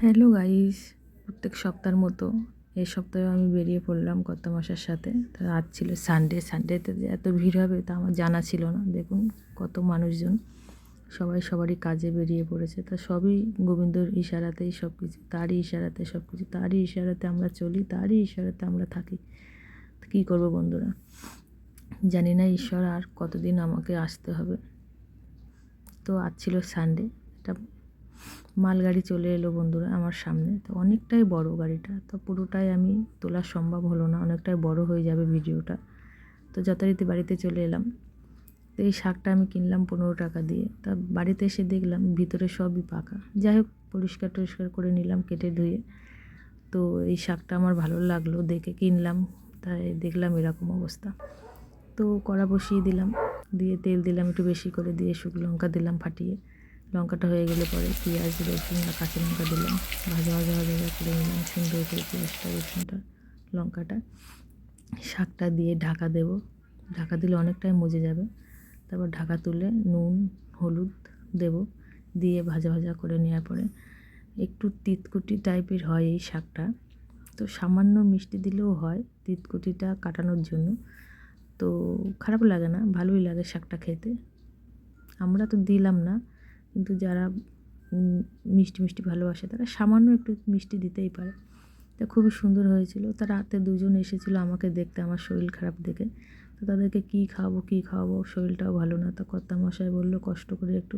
Hello guys, প্রত্যেক সপ্তাহের মতো এই সপ্তাহে আমি বেরিয়ে পড়লাম কর্তামশার সাথে। তো আজ ছিল সানডেতে যে এত ভিড় হবে তা আমার জানা ছিল না। দেখুন কত মানুষজন, সবাই সবারই কাজে বেরিয়ে পড়েছে। তা সবই গোবিন্দর ইশারাতেই সব কিছু, তারই ইশারাতে সব কিছু, তারই ইশারাতে আমরা চলি, তারই ইশারাতে আমরা থাকি। কী করবো বন্ধুরা, জানি না ঈশ্বর আর কতদিন আমাকে আসতে হবে। তো আজ ছিল সানডে, একটা মালগাড়ি চলে এলো বন্ধুরা আমার সামনে। তো অনেকটাই বড় গাড়িটা, তো পুরোটাই আমি তোলা সম্ভব হলো না, অনেকটাই বড় হয়ে যাবে ভিডিওটা। তো যথারীতি বাড়িতে চলে এলাম। তো এই শাকটা আমি কিনলাম 15 টাকা দিয়ে। তা বাড়িতে এসে দেখলাম ভিতরে সবই পাকা। যাই হোক, পরিষ্কার টরিষ্কার করে নিলাম কেটে ধুয়ে। তো এই শাকটা আমার ভালো লাগলো দেখে কিনলাম, তাই দেখলাম এরকম অবস্থা। তো কড়া বসিয়ে দিলাম, দিয়ে তেল দিলাম একটু বেশি করে, দিয়ে শুকনো লঙ্কা দিলাম ফাটিয়ে। লঙ্কাটা হয়ে গেলে পরে পেঁয়াজ রসুন আর কাঁচা লঙ্কা দিলাম, ভাজা ভাজা ভাজা ভাজা করে নিলাম সুন্দর করে পেঁয়াজটা রসুনটা লঙ্কাটা। শাকটা দিয়ে ঢাকা দেব, ঢাকা দিলে অনেকটাই মজে যাবে। তারপর ঢাকা তুলে নুন হলুদ দেব, দিয়ে ভাজা ভাজা করে নেওয়ার পরে একটু তিতকুটি টাইপের হয় এই শাকটা। তো সামান্য মিষ্টি দিলেও হয় তিতকুটিটা কাটানোর জন্য। তো খারাপ লাগে না, ভালোই লাগে শাকটা খেতে। আমরা তো দিলাম না, কিন্তু যারা মিষ্টি মিষ্টি ভালোবাসে তারা সামান্য একটু মিষ্টি দিতেই পারে। তা খুবই সুন্দর হয়েছিল। তা রাতে দুজন এসেছিলো আমাকে দেখতে, আমার শরীর খারাপ দেখে। তো তাদেরকে কী খাওয়াবো, শরীরটাও ভালো না। তা কর্তামশাই বললো কষ্ট করে একটু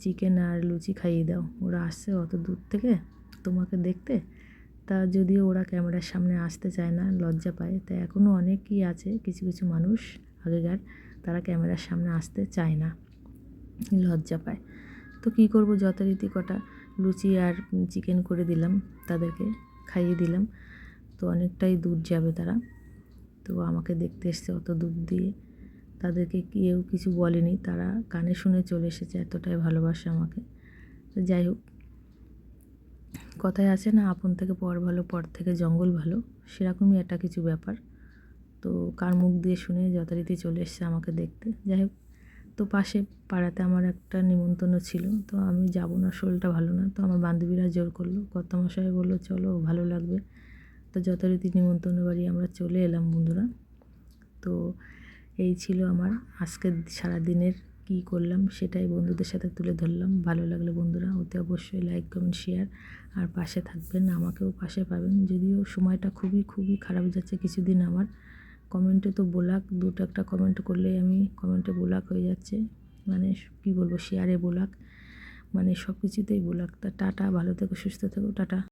চিকেন আর লুচি খাইয়ে দাও, ওরা আসছে অত দূর থেকে তোমাকে দেখতে। তা যদিও ওরা ক্যামেরার সামনে আসতে চায় না, লজ্জা পায়। তাই এখনও অনেকই আছে কিছু কিছু মানুষ আগেকার, তারা ক্যামেরার সামনে আসতে চায় না, লজ্জা পায়। তো কী করব, যথারীতি কটা লুচি আর চিকেন করে দিলাম, তাদেরকে খাইয়ে দিলাম। তো অনেকটাই দূর যাবে তারা, তো আমাকে দেখতে এসছে অত দূর দিয়ে। তাদেরকে কেউ কিছু বলেনি, তারা কানে শুনে চলে এসেছে, এতটাই ভালোবাসে আমাকে। তো যাই হোক, কথায় আছে না, আপন থেকে পর ভালো, পর থেকে জঙ্গল ভালো, সেরকমই একটা কিছু ব্যাপার। তো কার মুখ দিয়ে শুনে যথারীতি চলে এসছে আমাকে দেখতে। যাই হোক, তো পাশে পাড়াতে আমার একটা নিমন্ত্রণ ছিল, তো আমি যাব না, শরীরটা ভালো না। তো আমার বান্ধবীরা জোর করলো, কর্তামশাই বললো চলো ভালো লাগবে। তো যথারীতি নিমন্ত্রণ বাড়ি আমরা চলে এলাম বন্ধুরা। তো এই ছিল আমার আজকের সারাদিনের কী করলাম, সেটাই বন্ধুদের সাথে তুলে ধরলাম। ভালো লাগলে বন্ধুরা অতি অবশ্যই লাইক কমেন্ট শেয়ার আর পাশে থাকবেন, আমাকেও পাশে পাবেন। যদিও সময়টা খুবই খুবই খারাপ যাচ্ছে কিছুদিন আমার। কমেন্টে তো ব্লক, দুটো একটা কমেন্ট করলেই আমি কমেন্টে ব্লক হয়ে যাচ্ছে, মানে কী বলবো, শেয়ারে ব্লক, মানে সব কিছুতেই ব্লক। তা টাটা, ভালো থেকো সুস্থ থেকো, টাটা।